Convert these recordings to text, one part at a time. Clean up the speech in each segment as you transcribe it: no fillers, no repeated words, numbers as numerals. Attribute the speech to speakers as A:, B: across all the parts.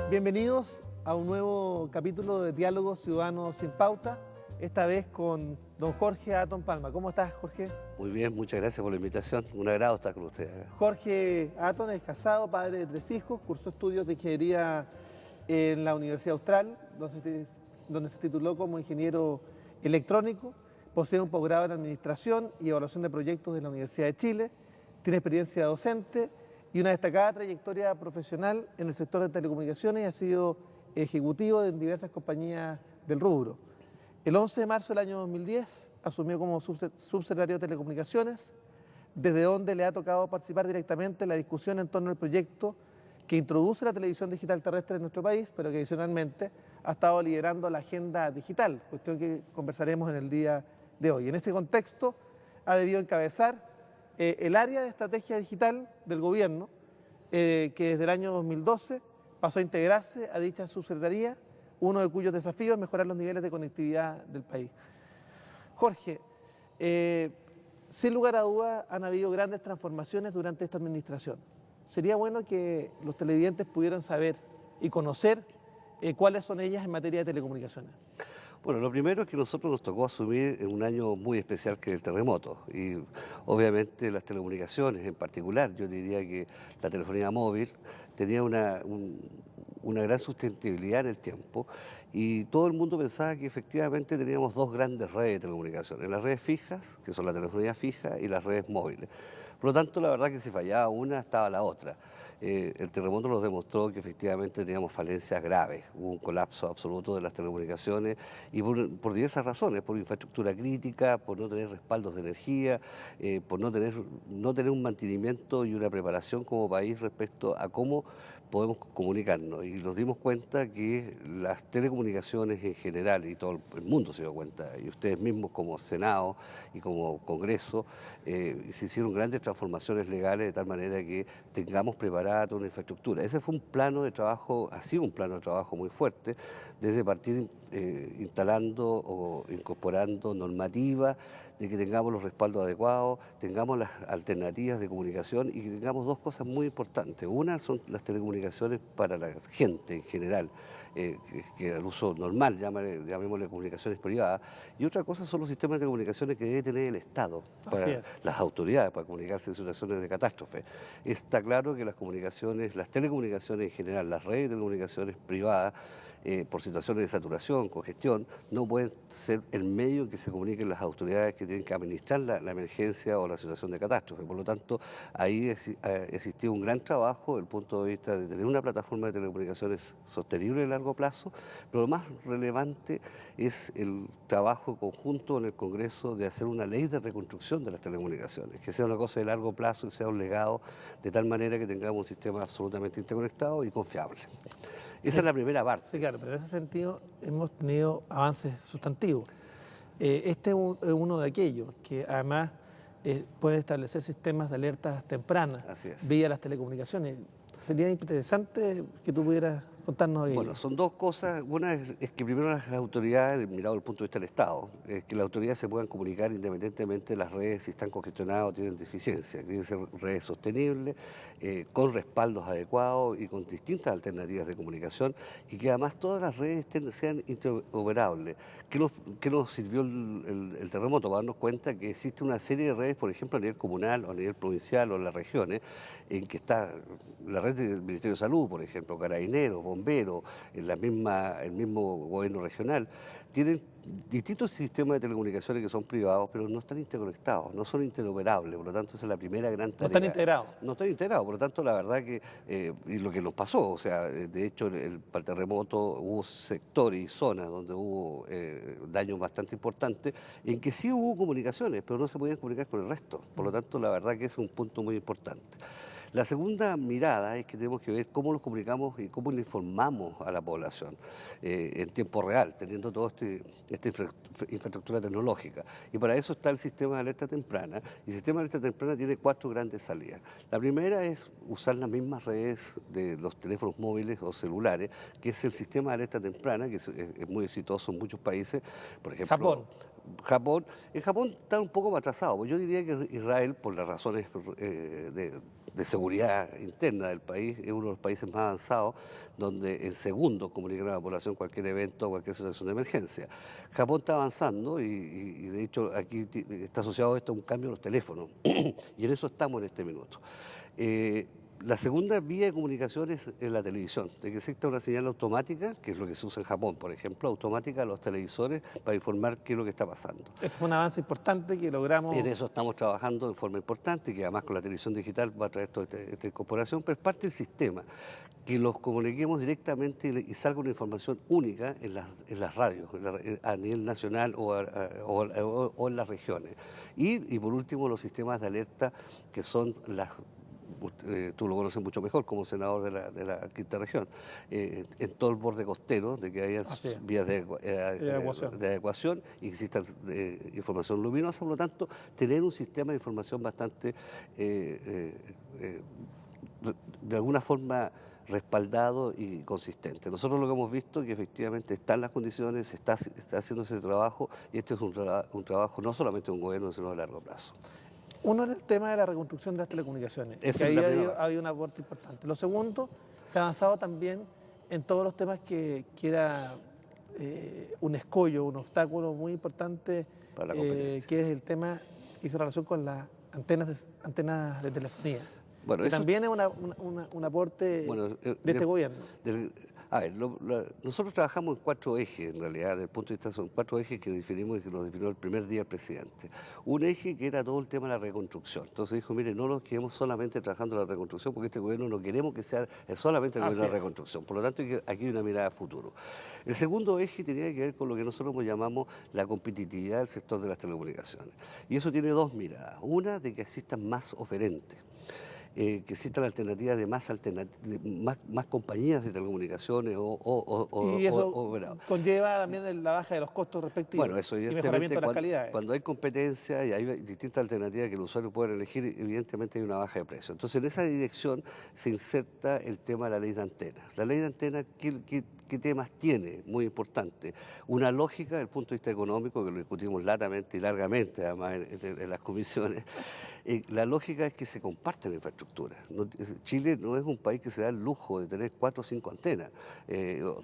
A: Bienvenidos a un nuevo capítulo de Diálogos Ciudadanos sin Pauta, esta vez con don Jorge Atón Palma. ¿Cómo estás, Jorge?
B: Muy bien, muchas gracias por la invitación. Un agrado estar con ustedes acá.
A: Jorge Atón es casado, padre de 3 hijos, cursó estudios de ingeniería en la Universidad Austral, donde se tituló como ingeniero electrónico, posee un posgrado en Administración y Evaluación de Proyectos de la Universidad de Chile, tiene experiencia docente y una destacada trayectoria profesional en el sector de telecomunicaciones y ha sido ejecutivo en diversas compañías del rubro. El 11 de marzo del año 2010 asumió como subsecretario de Telecomunicaciones, desde donde le ha tocado participar directamente en la discusión en torno al proyecto que introduce la televisión digital terrestre en nuestro país, pero que adicionalmente ha estado liderando la agenda digital, cuestión que conversaremos en el día de hoy. En ese contexto ha debido encabezar el área de estrategia digital del gobierno, que desde el año 2012 pasó a integrarse a dicha subsecretaría, uno de cuyos desafíos es mejorar los niveles de conectividad del país. Jorge, sin lugar a dudas han habido grandes transformaciones durante esta administración. Sería bueno que los televidentes pudieran saber y conocer cuáles son ellas en materia de telecomunicaciones.
B: Bueno, lo primero es que nosotros nos tocó asumir en un año muy especial que es el terremoto y obviamente las telecomunicaciones en particular, yo diría que la telefonía móvil tenía una gran sustentabilidad en el tiempo y todo el mundo pensaba que efectivamente teníamos dos grandes redes de telecomunicaciones, las redes fijas, que son la telefonía fija, y las redes móviles. Por lo tanto, la verdad que si fallaba una, estaba la otra. El terremoto nos demostró que efectivamente teníamos falencias graves, hubo un colapso absoluto de las telecomunicaciones y por diversas razones, por infraestructura crítica, por no tener respaldos de energía, por no tener un mantenimiento y una preparación como país respecto a cómo podemos comunicarnos. Y nos dimos cuenta que las telecomunicaciones en general, y todo el mundo se dio cuenta, y ustedes mismos como Senado y como Congreso, se hicieron grandes transformaciones legales de tal manera que tengamos preparada toda una infraestructura. Ese fue un plano de trabajo, ha sido un plano de trabajo muy fuerte, desde partir instalando o incorporando normativa, de que tengamos los respaldos adecuados, tengamos las alternativas de comunicación y que tengamos dos cosas muy importantes. Una son las telecomunicaciones para la gente en general, que al uso normal, llamémosle comunicaciones privadas, y otra cosa son los sistemas de telecomunicaciones que debe tener el Estado para las autoridades, para comunicarse en situaciones de catástrofe. Está claro que las comunicaciones, las telecomunicaciones en general, las redes de telecomunicaciones privadas, por situaciones de saturación, congestión, no pueden ser el medio en que se comuniquen las autoridades que tienen que administrar la emergencia o la situación de catástrofe. Por lo tanto, ahí existió un gran trabajo desde el punto de vista de tener una plataforma de telecomunicaciones sostenible a largo plazo, pero lo más relevante es el trabajo conjunto en el Congreso de hacer una ley de reconstrucción de las telecomunicaciones, que sea una cosa de largo plazo y sea un legado de tal manera que tengamos un sistema absolutamente interconectado y confiable. Esa es la primera parte.
A: Sí, claro, pero en ese sentido hemos tenido avances sustantivos. Este es uno de aquellos que además puede establecer sistemas de alertas tempranas vía las telecomunicaciones. Sería interesante que tú pudieras contarnos de ello.
B: Bueno, son dos cosas. Una es que primero las autoridades, mirado desde el punto de vista del Estado, que las autoridades se puedan comunicar independientemente de las redes si están congestionadas o tienen deficiencia. Tienen que ser redes sostenibles, con respaldos adecuados y con distintas alternativas de comunicación y que además todas las redes sean interoperables. ¿Qué nos sirvió el terremoto? Para darnos cuenta que existe una serie de redes, por ejemplo, a nivel comunal o a nivel provincial o en las regiones, en que está la red del Ministerio de Salud, por ejemplo, carabineros, bomberos, en el mismo gobierno regional, tienen distintos sistemas de telecomunicaciones que son privados, pero no están interconectados, no son interoperables, por lo tanto esa es la primera gran tarea.
A: No están integrados.
B: No están integrados, por lo tanto la verdad que, y lo que nos pasó, o sea, de hecho para el terremoto hubo sectores y zonas donde hubo daños bastante importantes, en que sí hubo comunicaciones, pero no se podían comunicar con el resto, por lo tanto la verdad que es un punto muy importante. La segunda mirada es que tenemos que ver cómo nos comunicamos y cómo le informamos a la población en tiempo real, teniendo toda esta infraestructura tecnológica. Y para eso está el sistema de alerta temprana. Y el sistema de alerta temprana tiene 4 grandes salidas. La primera es usar las mismas redes de los teléfonos móviles o celulares, que es el sistema de alerta temprana, que es muy exitoso en muchos países. Por ejemplo, Japón. En Japón está un poco más atrasado. Yo diría que Israel, por las razones de seguridad interna del país, es uno de los países más avanzados, donde en segundos comunican a la población cualquier evento o cualquier situación de emergencia. Japón está avanzando y de hecho aquí está asociado esto a un cambio en los teléfonos, y en eso estamos en este minuto. La segunda vía de comunicación es en la televisión, de que exista una señal automática, que es lo que se usa en Japón, por ejemplo, automática a los televisores para informar qué es lo que está pasando.
A: Ese fue un avance importante que logramos.
B: En eso estamos trabajando de forma importante, que además con la televisión digital va a traer toda esta incorporación, pero es parte del sistema, que los comuniquemos directamente y salga una información única en las radios, a nivel nacional o en las regiones. Y por último, los sistemas de alerta, que son tú lo conoces mucho mejor como senador de la quinta región, en todo el borde costero, de que haya vías de evacuación y que exista información luminosa, por lo tanto, tener un sistema de información bastante, de alguna forma, respaldado y consistente. Nosotros lo que hemos visto es que efectivamente están las condiciones, se está haciendo ese trabajo, y este es un trabajo no solamente de un gobierno, sino de largo plazo.
A: Uno es el tema de la reconstrucción de las telecomunicaciones, que ahí ha habido un aporte importante. Lo segundo, se ha avanzado también en todos los temas que era un escollo, un obstáculo muy importante,
B: para la
A: que es el tema que hizo relación con las antenas de telefonía.
B: Bueno,
A: que también es un aporte de este gobierno.
B: A ver, nosotros trabajamos en 4 ejes, en realidad, desde el punto de vista, son 4 ejes que definimos y que nos definió el primer día el presidente. Un eje que era todo el tema de la reconstrucción. Entonces dijo, mire, no nos quedemos solamente trabajando en la reconstrucción, porque este gobierno no queremos que sea solamente el gobierno de la reconstrucción. Por lo tanto, aquí hay una mirada a futuro. El segundo eje tenía que ver con lo que nosotros llamamos la competitividad del sector de las telecomunicaciones. Y eso tiene 2 miradas. Una, de que existan más oferentes. Que existan alternativas de más compañías de telecomunicaciones
A: y eso conlleva también la baja de los costos respectivos.
B: Bueno, eso
A: y mejoramiento de las calidades.
B: Cuando hay competencia y hay distintas alternativas que el usuario puede elegir, evidentemente hay una baja de precio. Entonces, en esa dirección se inserta el tema de la ley de antenas. La ley de antenas, ¿qué temas tiene? Muy importante. Una lógica desde el punto de vista económico, que lo discutimos latamente y largamente, además, en las comisiones. La lógica es que se comparten infraestructuras. Chile no es un país que se da el lujo de tener 4 o 5 antenas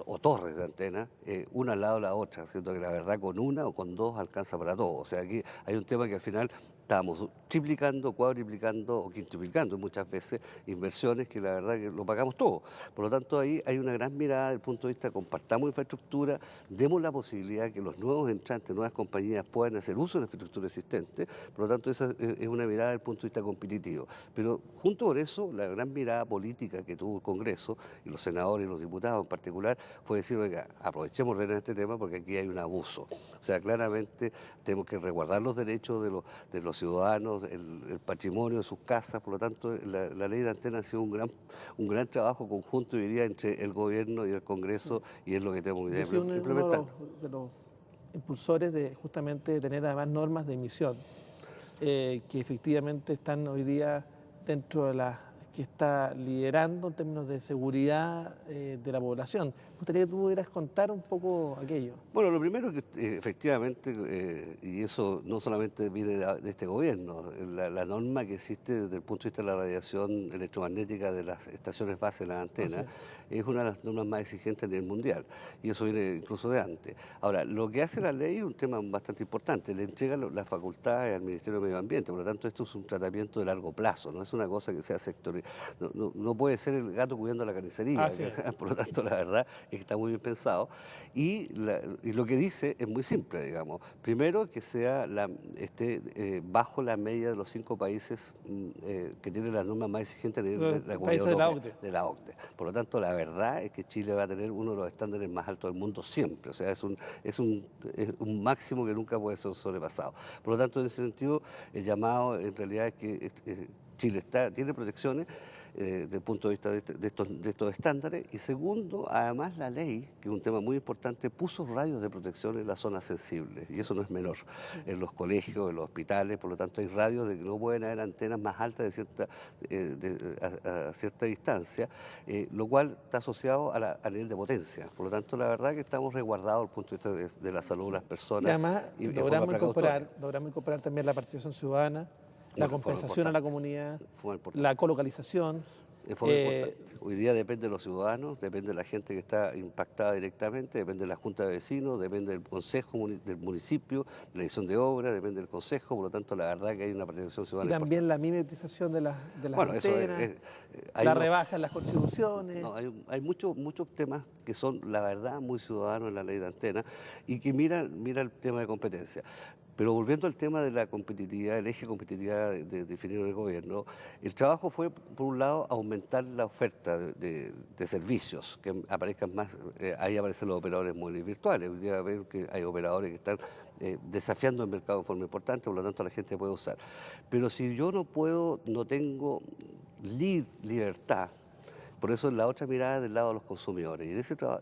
B: o torres de antenas, una al lado de la otra, siendo que la verdad con una o con 2 alcanza para todo. O sea, aquí hay un tema que al final estábamos triplicando, cuadriplicando o quintuplicando muchas veces inversiones que la verdad que lo pagamos todo. Por lo tanto, ahí hay una gran mirada desde el punto de vista, compartamos infraestructura, demos la posibilidad que los nuevos entrantes, nuevas compañías puedan hacer uso de la infraestructura existente. Por lo tanto, esa es una mirada desde el punto de vista competitivo. Pero junto con eso, la gran mirada política que tuvo el Congreso y los senadores y los diputados en particular fue decir, oiga, aprovechemos de este tema porque aquí hay un abuso. O sea, claramente tenemos que resguardar los derechos de los ciudadanos, el patrimonio de sus casas. Por lo tanto, la ley de antenas ha sido un gran trabajo conjunto, diría, entre el gobierno y el Congreso, y es lo que tenemos que implementar.
A: Uno de los impulsores de justamente tener además normas de emisión, que efectivamente están hoy día dentro de las que está liderando en términos de seguridad de la población. Me gustaría que tú pudieras contar un poco aquello.
B: Bueno, lo primero es que efectivamente, y eso no solamente viene de este gobierno, la norma que existe desde el punto de vista de la radiación electromagnética de las estaciones base de las antenas es una de las normas más exigentes a nivel mundial, y eso viene incluso de antes. Ahora, lo que hace la ley es un tema bastante importante, le entrega las facultades al Ministerio de Medio Ambiente, por lo tanto esto es un tratamiento de largo plazo, no es una cosa que sea sectorial. No puede ser el gato cuidando la carnicería, por lo tanto la verdad es que está muy bien pensado, y lo que dice es muy simple, digamos. Primero, que sea bajo la media de los 5 países que tienen las normas más exigentes de la Comunidad Europea, de la OCDE. Por lo tanto, la verdad es que Chile va a tener uno de los estándares más altos del mundo siempre, o sea, es un máximo que nunca puede ser sobrepasado. Por lo tanto, en ese sentido, el llamado en realidad es que Chile tiene protecciones desde el punto de vista de estos estándares, y segundo, además la ley, que es un tema muy importante, puso radios de protección en las zonas sensibles, y eso no es menor, en los colegios, en los hospitales. Por lo tanto hay radios de que no pueden haber antenas más altas a cierta distancia, lo cual está asociado a nivel de potencia. Por lo tanto, la verdad es que estamos resguardados desde el punto de vista de la salud de las personas.
A: Y además logramos incorporar también la participación ciudadana la compensación a la comunidad,
B: Fue importante.
A: la colocalización.
B: De forma importante. Hoy día depende de los ciudadanos, depende de la gente que está impactada directamente, depende de la Junta de Vecinos, depende del Consejo del municipio, de la dirección de obra, depende del Consejo, por lo tanto la verdad que hay una participación
A: Y
B: ciudadana
A: también
B: importante.
A: la mimetización de las
B: Bueno, eso
A: antenas,
B: hay
A: la
B: unos-
A: rebaja en las contribuciones.
B: no, hay muchos temas que son, la verdad, muy ciudadanos en la ley de antena y que mira el tema de competencia. Pero volviendo al tema de la competitividad, el eje competitividad definido en el gobierno, el trabajo fue, por un lado, aumentar la oferta de servicios, que aparezcan más, ahí aparecen los operadores móviles virtuales. Hoy día ven que hay operadores que están desafiando el mercado de forma importante, por lo tanto la gente puede usar. Pero si yo no tengo libertad. Por eso es la otra mirada del lado de los consumidores. Y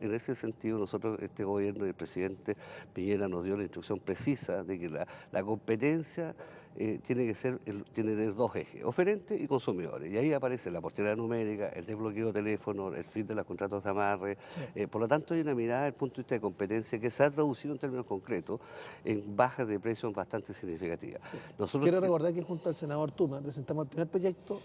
B: en ese sentido nosotros, este gobierno y el presidente Piñera nos dio la instrucción precisa de que la competencia tiene que tener dos ejes, oferentes y consumidores. Y ahí aparece la portería numérica, el desbloqueo de teléfono, el fin de los contratos de amarre.
A: Sí.
B: Por lo tanto hay una mirada desde el punto de vista de competencia que se ha traducido en términos concretos en bajas de precios bastante significativas.
A: Sí.
B: Nosotros,
A: Quiero recordar que junto al senador Tuma presentamos el primer proyecto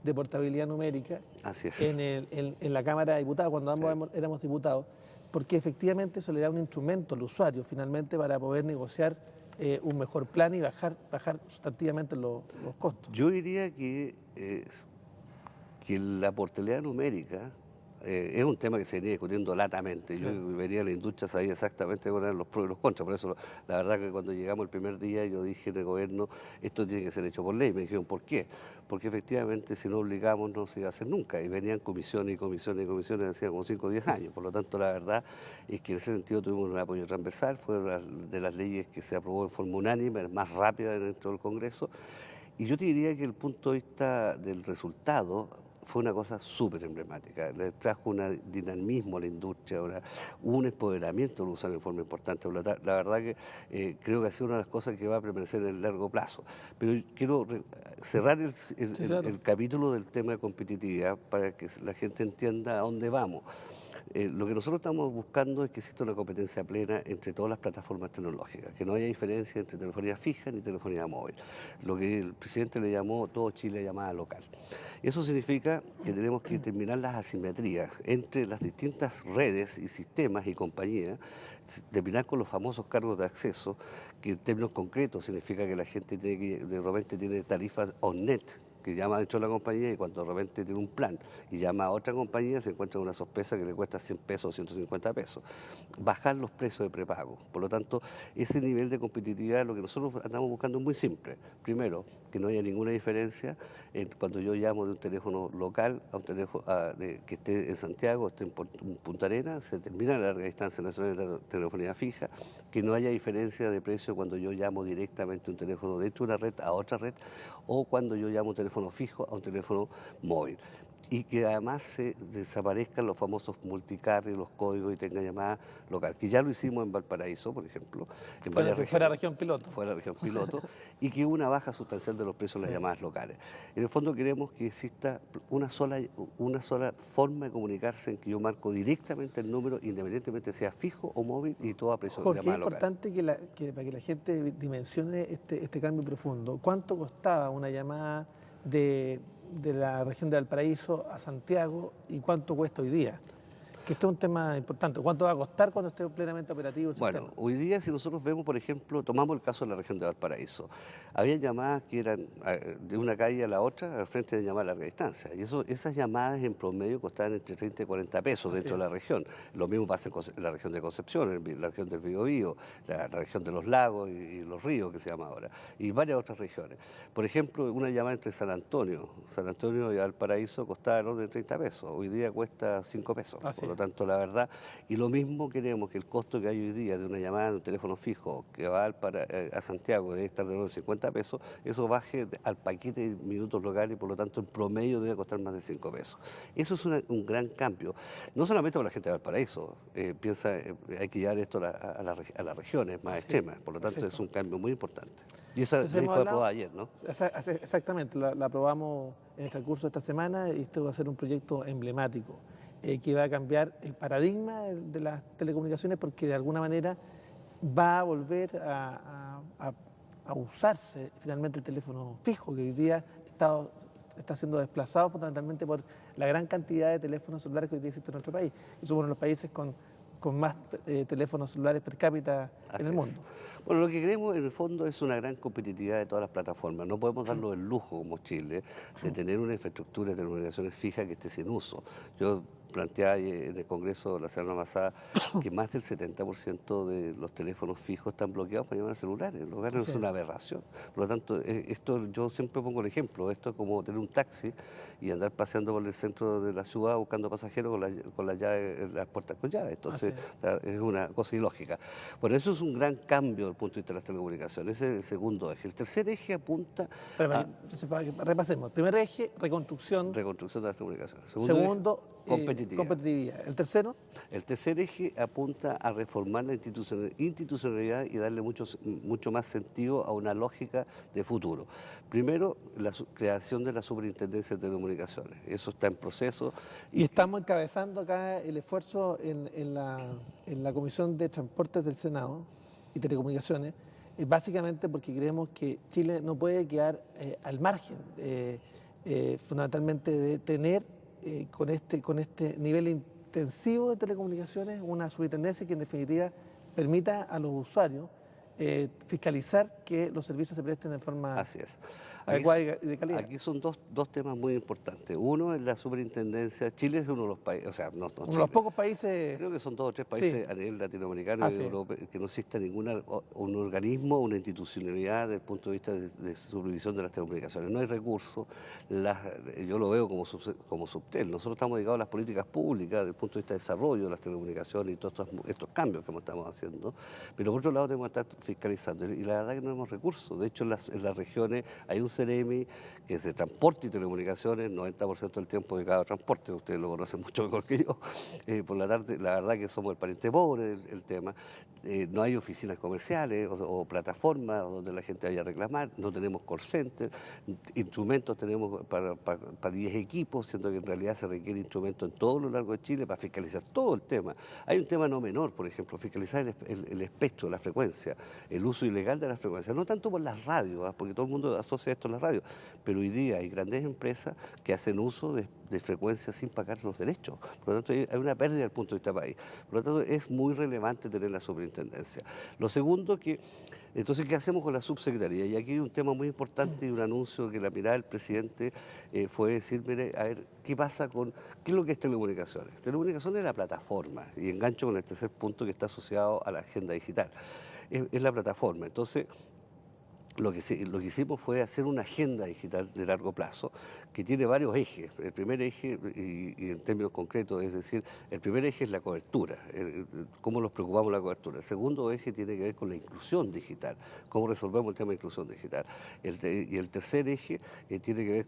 A: de portabilidad numérica
B: así es.
A: en la Cámara de Diputados, cuando ambos éramos diputados, porque efectivamente eso le da un instrumento al usuario finalmente para poder negociar un mejor plan y bajar sustantivamente los costos.
B: Yo diría que la portabilidad numérica es un tema que se venía discutiendo latamente.
A: Sí.
B: Yo venía a la industria, sabía exactamente cuáles eran los pros y los contras. Por eso, la verdad que cuando llegamos el primer día, yo dije en el gobierno, esto tiene que ser hecho por ley. Me dijeron, ¿por qué? Porque efectivamente, si no obligamos, no se iba a hacer nunca. Y venían comisiones y comisiones y comisiones, hacía como 5 o 10 años. Por lo tanto, la verdad es que en ese sentido tuvimos un apoyo transversal. Fue una de las leyes que se aprobó de forma unánime, más rápida dentro del Congreso. Y yo te diría que el punto de vista del resultado fue una cosa súper emblemática. Le trajo un dinamismo a la industria, un empoderamiento del usuario de forma importante. La verdad que creo que ha sido una de las cosas que va a permanecer en el largo plazo. Pero quiero cerrar
A: Claro.
B: el capítulo del tema de competitividad para que la gente entienda a dónde vamos. Lo que nosotros estamos buscando es que exista una competencia plena entre todas las plataformas tecnológicas, que no haya diferencia entre telefonía fija ni telefonía móvil, lo que el presidente le llamó todo Chile llamada local. Eso significa que tenemos que terminar las asimetrías entre las distintas redes y sistemas y compañías, terminar con los famosos cargos de acceso, que en términos concretos significa que la gente de repente tiene tarifas on-net, que llama dentro de la compañía y cuando de repente tiene un plan y llama a otra compañía se encuentra una sorpresa que le cuesta 100 pesos o 150 pesos. Bajar los precios de prepago. Por lo tanto, ese nivel de competitividad, lo que nosotros andamos buscando es muy simple. Primero, que no haya ninguna diferencia cuando yo llamo de un teléfono local a un teléfono que esté en Santiago, esté en Punta Arenas, se termina la larga distancia nacional de telefonía fija, que no haya diferencia de precio cuando yo llamo directamente un teléfono dentro de una red a otra red o cuando yo llamo un teléfono fijo a un teléfono móvil. Y que además se desaparezcan los famosos multicarriers, los códigos y tenga llamada local, que ya lo hicimos en Valparaíso, por ejemplo, en varias regiones.
A: Fuera región piloto.
B: Fuera región piloto, y que hubo una baja sustancial de los precios de las llamadas locales. En el fondo queremos que exista una sola forma de comunicarse en que yo marco directamente el número, independientemente sea fijo o móvil, y todo a precio de
A: Jorge, es
B: llamada local.
A: importante que para que la gente dimensione este cambio profundo. ¿Cuánto costaba una llamada de la región de Valparaíso a Santiago y cuánto cuesta hoy día? Que este es un tema importante. ¿Cuánto va a costar cuando esté plenamente operativo el sistema?
B: Bueno, hoy día si nosotros vemos, por ejemplo, tomamos el caso de la región de Valparaíso, había llamadas que eran de una calle a la otra al frente de llamada a larga distancia, y esas llamadas en promedio costaban entre 30 y 40 pesos dentro de la región. Lo mismo pasa en la región de Concepción, en la región del Biobío, la región de los lagos y los ríos, que se llama ahora, y varias otras regiones. Por ejemplo, una llamada entre San Antonio y Valparaíso costaba alrededor de 30 pesos, hoy día cuesta 5 pesos. Por lo tanto, la verdad, y lo mismo queremos que el costo que hay hoy día de una llamada de un teléfono fijo que va a Santiago debe estar de unos 50 pesos, eso baje al paquete de minutos locales y por lo tanto en promedio debe costar más de 5 pesos. Eso es un gran cambio, no solamente para la gente de Valparaíso, hay que llevar esto a las regiones más extremas, por lo tanto es un cambio muy importante. Y esa ley fue aprobada ayer, ¿no?
A: Exactamente, la aprobamos en el transcurso de esta semana y esto va a ser un proyecto emblemático que va a cambiar el paradigma de las telecomunicaciones porque de alguna manera va a volver a a usarse finalmente el teléfono fijo, que hoy día está siendo desplazado fundamentalmente por la gran cantidad de teléfonos celulares que hoy día existen en nuestro país. Y somos uno de los países con más teléfonos celulares per cápita en el mundo.
B: Bueno, lo que queremos en el fondo es una gran competitividad de todas las plataformas. No podemos darnos el lujo como Chile de tener una infraestructura de telecomunicaciones fija que esté sin uso. Yo planteaba en el Congreso la semana pasada que más del 70% de los teléfonos fijos están bloqueados para llamar a celulares. Lo cual es una aberración. Por lo tanto, esto yo siempre pongo el ejemplo. Esto es como tener un taxi y andar paseando por el centro de la ciudad buscando pasajeros con la llave, las puertas con llave. Entonces, es una cosa ilógica. Bueno, eso es un gran cambio desde el punto de vista de las telecomunicaciones. Ese es el segundo eje. El tercer eje apunta
A: entonces, para que repasemos. El primer eje, reconstrucción.
B: Reconstrucción de las telecomunicaciones.
A: Segundo,
B: competitividad.
A: ¿El tercero?
B: El tercer eje apunta a reformar la institucionalidad y darle mucho más sentido a una lógica de futuro. Primero, la creación de la Superintendencia de Telecomunicaciones. Eso está en proceso.
A: Y estamos encabezando acá el esfuerzo en la Comisión de Transportes del Senado y Telecomunicaciones, básicamente porque creemos que Chile no puede quedar al margen, fundamentalmente de tener con este nivel intensivo de telecomunicaciones una superintendencia que en definitiva permita a los usuarios fiscalizar que los servicios se presten de forma adecuada y de calidad.
B: Aquí son dos temas muy importantes. Uno es la superintendencia. Chile es uno de los países, o sea,
A: uno de los pocos países.
B: Creo que son 2 o 3 países a nivel latinoamericano y europeo que no exista un organismo, una institucionalidad desde el punto de vista de supervisión de las telecomunicaciones. No hay recursos. Yo lo veo como Subtel. Nosotros estamos dedicados a las políticas públicas desde el punto de vista de desarrollo de las telecomunicaciones y todos estos cambios que estamos haciendo. Pero por otro lado tenemos que estar fiscalizando y la verdad que no tenemos recursos. De hecho, en las regiones hay un CEREMI que es de transporte y telecomunicaciones, 90% del tiempo dedicado a transporte, ustedes lo conocen mucho mejor que yo. Por la tarde, la verdad que somos el pariente pobre del tema. No hay oficinas comerciales o plataformas donde la gente vaya a reclamar, no tenemos call center, instrumentos tenemos para 10 equipos, siendo que en realidad se requiere instrumentos en todo lo largo de Chile para fiscalizar todo el tema. Hay un tema no menor, por ejemplo, fiscalizar el espectro, la frecuencia, el uso ilegal de las frecuencias, no tanto por las radios, porque todo el mundo asocia esto a las radios, pero hoy día hay grandes empresas que hacen uso de frecuencias sin pagar los derechos. Por lo tanto, hay una pérdida del punto de vista país. Por lo tanto, es muy relevante tener la superintendencia. Lo segundo entonces, ¿qué hacemos con la subsecretaría? Y aquí hay un tema muy importante y un anuncio que la mirada del presidente fue decir, mire, a ver, ¿qué es lo que es telecomunicaciones? Telecomunicaciones es la plataforma, y engancho con el tercer punto que está asociado a la agenda digital. Es la plataforma. Entonces, lo que hicimos fue hacer una agenda digital de largo plazo que tiene varios ejes. El primer eje, y en términos concretos, es decir, el primer eje es la cobertura, cómo nos preocupamos de la cobertura. El segundo eje tiene que ver con la inclusión digital, cómo resolvemos el tema de inclusión digital. Y el tercer eje tiene que ver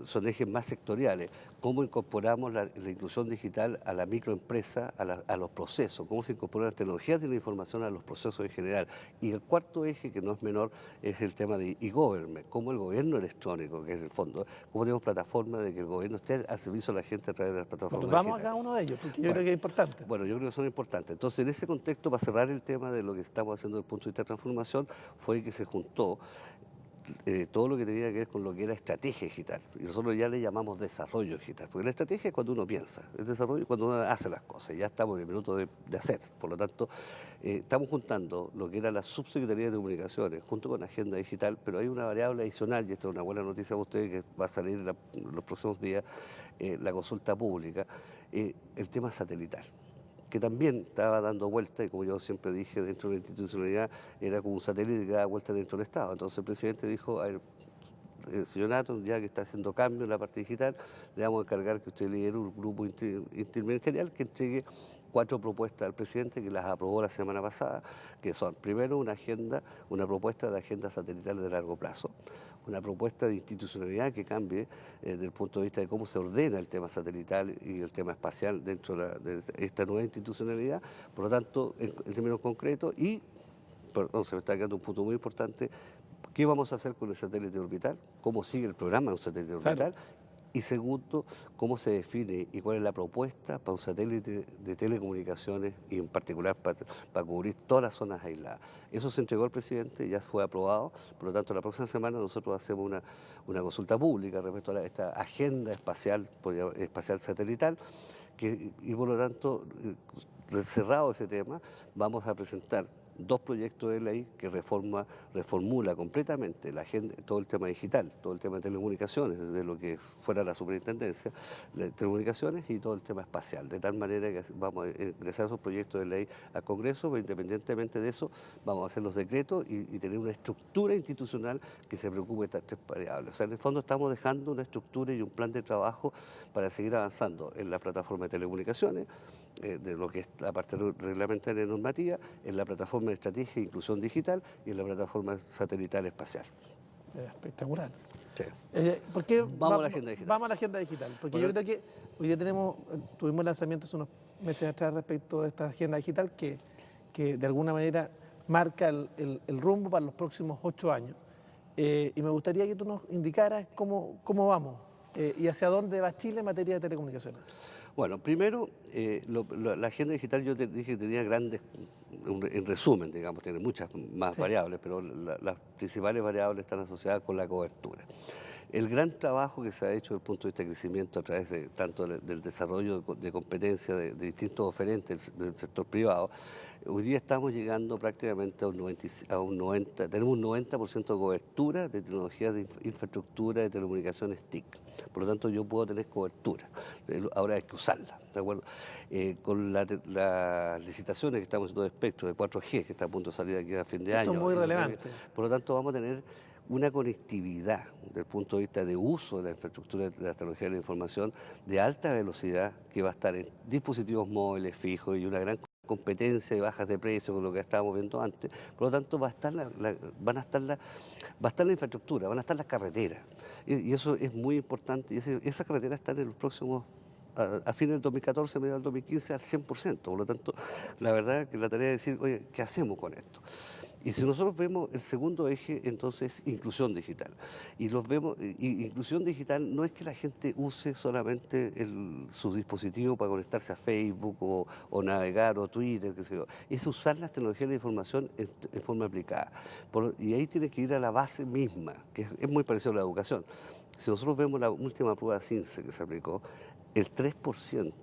B: son ejes más sectoriales, cómo incorporamos la inclusión digital a la microempresa, a los procesos, cómo se incorporan las tecnologías de la información a los procesos en general. Y el cuarto eje, que no es menor, es el tema de e-government, cómo el gobierno electrónico, que es el fondo, cómo tenemos plataformas de que el gobierno esté al servicio de la gente a través de las plataformas.
A: Vamos a cada uno de ellos, porque yo creo que es importante.
B: Bueno, yo creo que son importantes. Entonces, en ese contexto, para cerrar el tema de lo que estamos haciendo desde el punto de vista de transformación, fue que se juntó todo lo que tenía que ver con lo que era estrategia digital. Y nosotros ya le llamamos desarrollo digital, porque la estrategia es cuando uno piensa, el desarrollo es cuando uno hace las cosas, ya estamos en el minuto de hacer. Por lo tanto, estamos juntando lo que era la Subsecretaría de Comunicaciones junto con la agenda digital, pero hay una variable adicional, y esta es una buena noticia para ustedes que va a salir en los próximos días, la consulta pública, el tema satelital, que también estaba dando vuelta, y como yo siempre dije, dentro de la institucionalidad era como un satélite que daba vuelta dentro del Estado. Entonces el presidente dijo, a ver, señor Natton, ya que está haciendo cambios en la parte digital, le vamos a encargar que usted lidere un grupo interministerial que entregue 4 propuestas al presidente, que las aprobó la semana pasada, que son, primero, una propuesta de agenda satelital de largo plazo, una propuesta de institucionalidad que cambie desde el punto de vista de cómo se ordena el tema satelital y el tema espacial dentro de esta nueva institucionalidad. Por lo tanto, en términos concretos, se me está quedando un punto muy importante, ¿qué vamos a hacer con el satélite orbital? ¿Cómo sigue el programa de un satélite orbital? Y segundo, cómo se define y cuál es la propuesta para un satélite de telecomunicaciones y en particular para cubrir todas las zonas aisladas. Eso se entregó al presidente, ya fue aprobado, por lo tanto la próxima semana nosotros hacemos una consulta pública respecto a esta agenda espacial, espacial satelital, y por lo tanto, cerrado ese tema, vamos a presentar dos proyectos de ley que reformula completamente la agenda, todo el tema digital, todo el tema de telecomunicaciones, de lo que fuera la superintendencia de telecomunicaciones y todo el tema espacial, de tal manera que vamos a ingresar esos proyectos de ley al Congreso, pero independientemente de eso, vamos a hacer los decretos y tener una estructura institucional que se preocupe de estas tres variables. O sea, en el fondo estamos dejando una estructura y un plan de trabajo para seguir avanzando en la plataforma de telecomunicaciones, de lo que es la parte reglamentaria y normativa, en la plataforma de estrategia e inclusión digital y en la plataforma satelital espacial.
A: Espectacular.
B: Sí.
A: ¿Por qué
B: Vamos a la agenda digital.
A: Vamos a la agenda digital, porque yo creo que hoy día tuvimos lanzamientos unos meses atrás respecto de esta agenda digital que de alguna manera marca el rumbo para los próximos 8 años. Y me gustaría que tú nos indicaras cómo vamos y hacia dónde va Chile en materia de telecomunicaciones.
B: Bueno, primero, la agenda digital yo te dije que tenía grandes, en resumen, digamos, tiene muchas más variables, pero las principales variables están asociadas con la cobertura. El gran trabajo que se ha hecho desde el punto de vista de crecimiento a través de tanto del desarrollo de competencias de distintos oferentes del sector privado, hoy día estamos llegando prácticamente a un 90, tenemos un 90% de cobertura de tecnologías de infraestructura de telecomunicaciones TIC. Por lo tanto, yo puedo tener cobertura. Ahora hay que usarla, ¿de acuerdo? Con las licitaciones que estamos haciendo de espectro, de 4G, que está a punto de salir aquí a fin de año.
A: Esto es muy relevante.
B: Por lo tanto, vamos a tener una conectividad desde el punto de vista de uso de la infraestructura de la tecnología de la información de alta velocidad que va a estar en dispositivos móviles fijos y una gran competencia y bajas de precio con lo que estábamos viendo antes. Por lo tanto, va a estar la infraestructura, van a estar las carreteras. Y eso es muy importante. Y esas carreteras están en los próximos, a fines del 2014, mediados del 2015, al 100%. Por lo tanto, la verdad es que la tarea es decir, oye, ¿qué hacemos con esto? Y si nosotros vemos el segundo eje, entonces inclusión digital. Y inclusión digital no es que la gente use solamente sus dispositivos para conectarse a Facebook o navegar o Twitter, qué sé yo. Es usar las tecnologías de información en forma aplicada. Y ahí tiene que ir a la base misma, que es muy parecido a la educación. Si nosotros vemos la última prueba CINCE que se aplicó, el 3%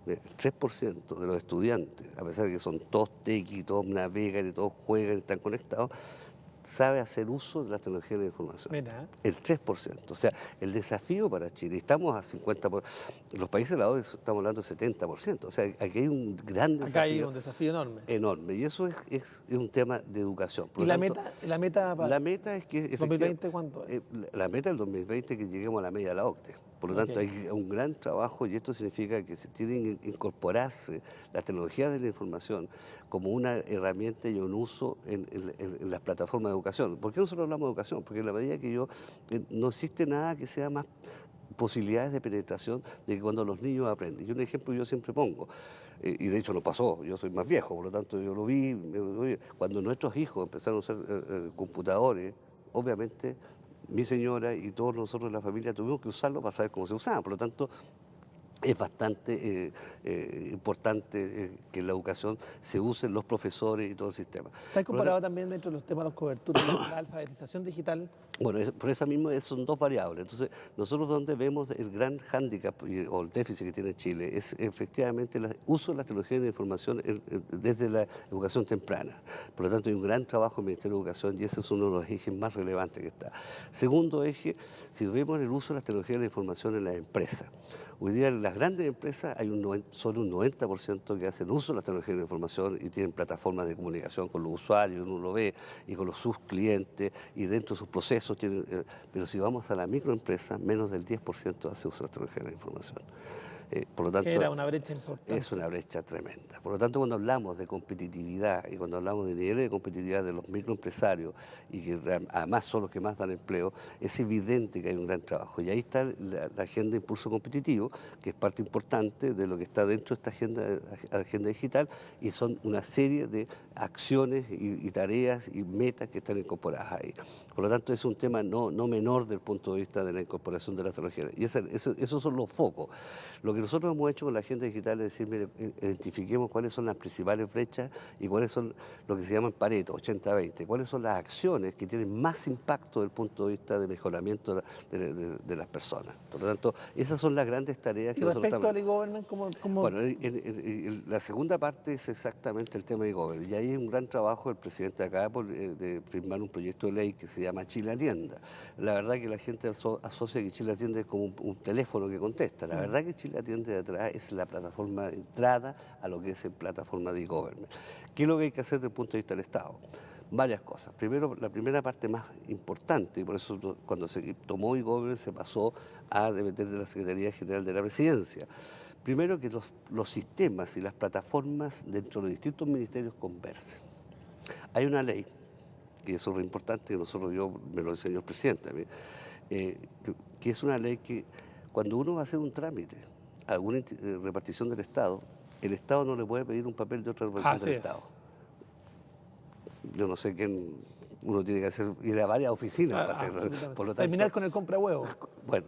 B: de los estudiantes, a pesar de que son todos tequi, todos navegan y todos juegan y están conectados, sabe hacer uso de las tecnologías de la información.
A: Mira.
B: El 3%. O sea, el desafío para Chile, estamos a 50%, los países de la OCDE estamos hablando de 70%. O sea, aquí hay un gran desafío.
A: Acá hay un desafío enorme.
B: Enorme. Y eso es un tema de educación.
A: ¿Y la meta para
B: la meta es que...
A: 2020 cuánto es?
B: La meta del 2020 es que lleguemos a la media de la OCDE. Por lo tanto, hay un gran trabajo y esto significa que se tienen que incorporarse las tecnologías de la información como una herramienta y un uso en las plataformas de educación. ¿Por qué nosotros hablamos de educación? Porque en la medida que no existe nada que sea más posibilidades de penetración de que cuando los niños aprenden. Y un ejemplo yo siempre pongo, y de hecho lo pasó, yo soy más viejo, por lo tanto yo lo vi, cuando nuestros hijos empezaron a usar computadores, obviamente mi señora y todos nosotros en la familia tuvimos que usarlo para saber cómo se usaban. Por lo tanto, es bastante importante que en la educación se usen los profesores y todo el sistema.
A: ¿Está comparado también dentro de los temas de las coberturas, la alfabetización digital?
B: Bueno, por esa misma son dos variables. Entonces, nosotros donde vemos el gran hándicap o el déficit que tiene Chile es efectivamente el uso de la tecnología de la información desde la educación temprana. Por lo tanto, hay un gran trabajo en el Ministerio de Educación y ese es uno de los ejes más relevantes que está. Segundo eje, si vemos el uso de la tecnología de la información en las empresas. Hoy día en las grandes empresas hay solo un 90% que hacen uso de la tecnología de la información y tienen plataformas de comunicación con los usuarios, uno lo ve, y con sus clientes, y dentro de sus procesos. Pero si vamos a la microempresa, menos del 10% hace uso de la tecnología de la información. Por lo tanto,
A: era una brecha importante.
B: Es una brecha tremenda. Por lo tanto, cuando hablamos de competitividad y cuando hablamos de niveles de competitividad de los microempresarios y que además son los que más dan empleo, es evidente que hay un gran trabajo. Y ahí está la agenda de impulso competitivo, que es parte importante de lo que está dentro de esta agenda digital, y son una serie de acciones y tareas y metas que están incorporadas ahí. Por lo tanto, es un tema no menor desde el punto de vista de la incorporación de la tecnología. Y esos son los focos. Lo que nosotros hemos hecho con la agenda digital es decir, mire, identifiquemos cuáles son las principales brechas y cuáles son lo que se llaman Pareto, 80-20, cuáles son las acciones que tienen más impacto desde el punto de vista de mejoramiento de las personas. Por lo tanto, esas son las grandes tareas que
A: Y
B: nosotros
A: respecto
B: estamos...
A: al e-government, ¿cómo?
B: Bueno, la segunda parte es exactamente el tema de e-government. Y ahí hay un gran trabajo del presidente acá de firmar un proyecto de ley que se llama Chile Atienda. La verdad que la gente asocia que Chile Atiende es como un teléfono que contesta. La verdad que Chile Atiende de atrás es la plataforma de entrada a lo que es la plataforma de e-government. ¿Qué es lo que hay que hacer desde el punto de vista del Estado? Varias cosas. Primero, la primera parte más importante, y por eso cuando se tomó e-government se pasó a depender de la Secretaría General de la Presidencia. Primero, que los sistemas y las plataformas dentro de los distintos ministerios conversen. Hay una ley, y eso es lo importante, que yo me lo enseñó el presidente a mí, que es una ley que cuando uno va a hacer un trámite, alguna repartición del Estado, el Estado no le puede pedir un papel de otra repartición del Estado. Yo no sé quién, uno tiene que ir a varias oficinas para hacerlo. Por lo tanto,
A: terminar con el compra huevo.
B: Bueno,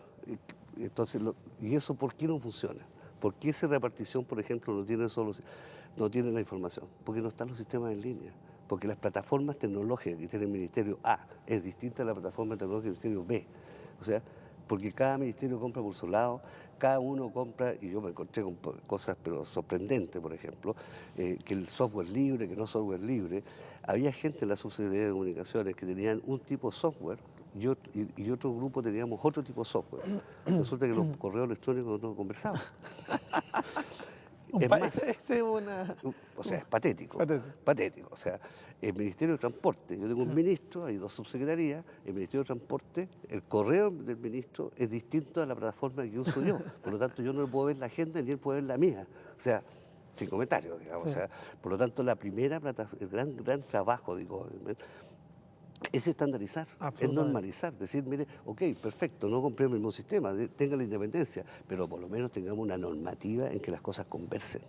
B: entonces, ¿y eso por qué no funciona? ¿Por qué esa repartición, por ejemplo, no tiene la información? Porque no están los sistemas en línea. Porque las plataformas tecnológicas que tiene el Ministerio A es distinta a la plataforma tecnológica del Ministerio B. O sea, porque cada ministerio compra por su lado, cada uno compra, y yo me encontré con cosas pero sorprendentes, por ejemplo, que el software libre, que no software libre. Había gente en la Subsecretaría de Comunicaciones que tenían un tipo de software y otro grupo teníamos otro tipo de software. Resulta que los correos electrónicos no conversaban. Es más, o sea, es patético. Patético. O sea, el Ministerio de Transporte, yo tengo un ministro, hay dos subsecretarías, el Ministerio de Transporte, el correo del ministro es distinto a la plataforma que uso yo. Por lo tanto, yo no le puedo ver la agenda ni él puede ver la mía. O sea, sin comentarios, digamos. Sí. O sea, por lo tanto, el gran trabajo, digo, es estandarizar, es normalizar, decir, mire, ok, perfecto, no compremos el mismo sistema, tenga la independencia, pero por lo menos tengamos una normativa en que las cosas conversen.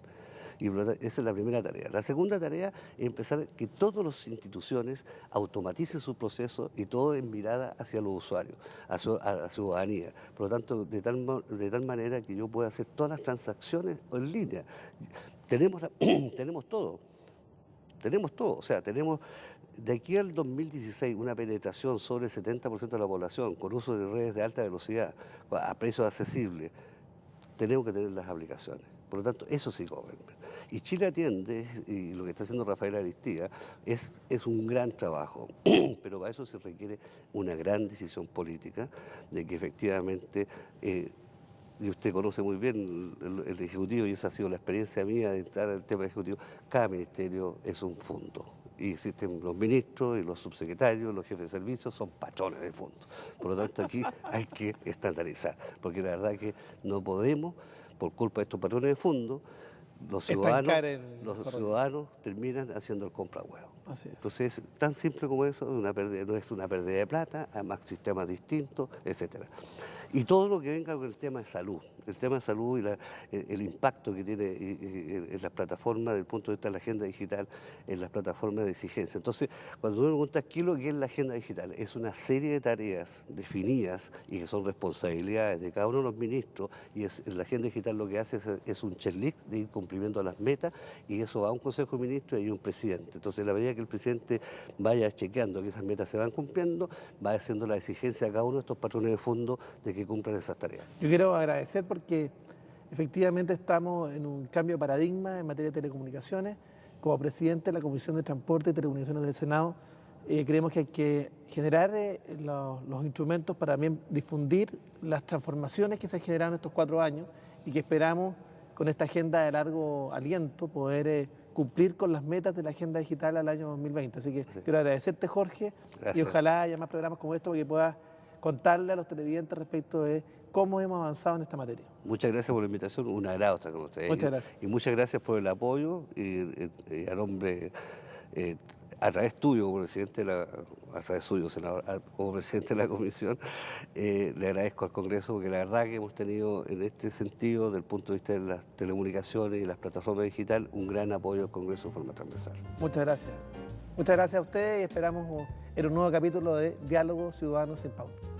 B: Y esa es la primera tarea. La segunda tarea es empezar que todas las instituciones automaticen su proceso y todo en mirada hacia los usuarios, a la ciudadanía. Por lo tanto, de tal manera que yo pueda hacer todas las transacciones en línea. Tenemos todo. Tenemos todo, o sea, tenemos de aquí al 2016 una penetración sobre el 70% de la población con uso de redes de alta velocidad a precios accesibles. Tenemos que tener las aplicaciones. Por lo tanto, eso sí e-government. Y Chile Atiende, y lo que está haciendo Rafael Aristía, es un gran trabajo, pero para eso se requiere una gran decisión política de que efectivamente... y usted conoce muy bien el Ejecutivo, y esa ha sido la experiencia mía de entrar al tema Ejecutivo, cada ministerio es un fondo. Y existen los ministros y los subsecretarios, los jefes de servicios, son patrones de fondos. Por lo tanto, aquí hay que estandarizar, porque la verdad que no podemos, por culpa de estos patrones de fondos, los ciudadanos terminan haciendo el compra huevo. Entonces, es tan simple como eso, no es una pérdida de plata, además sistemas distintos, etcétera. Y todo lo que venga con el tema de salud, y el impacto que tiene en las plataformas, desde el punto de vista de la agenda digital, en las plataformas de exigencia. Entonces, cuando uno me pregunta qué es lo que es la agenda digital, es una serie de tareas definidas y que son responsabilidades de cada uno de los ministros, y la agenda digital lo que hace es un checklist de ir cumpliendo las metas, y eso va a un Consejo de Ministros y un presidente. Entonces, a la medida que el presidente vaya chequeando que esas metas se van cumpliendo, va haciendo la exigencia a cada uno de estos patrones de fondo de que cumplan esas tareas.
A: Yo quiero agradecer porque efectivamente estamos en un cambio de paradigma en materia de telecomunicaciones. Como presidente de la Comisión de Transporte y Telecomunicaciones del Senado, creemos que hay que generar los instrumentos para también difundir las transformaciones que se han generado en estos 4 años y que esperamos con esta agenda de largo aliento poder cumplir con las metas de la agenda digital al año 2020. Así que quiero agradecerte, Jorge. Gracias. Y ojalá haya más programas como estos para que puedas contarle a los televidentes respecto de cómo hemos avanzado en esta materia.
B: Muchas gracias por la invitación, un agrado estar con ustedes.
A: Muchas gracias.
B: Y muchas gracias por el apoyo y a nombre, a través tuyo como presidente, a través suyo, senador, como presidente de la comisión, le agradezco al Congreso porque la verdad que hemos tenido en este sentido, desde el punto de vista de las telecomunicaciones y las plataformas digitales, un gran apoyo al Congreso de forma transversal.
A: Muchas gracias. Muchas gracias a ustedes y esperamos en un nuevo capítulo de Diálogo Ciudadano sin Pauta.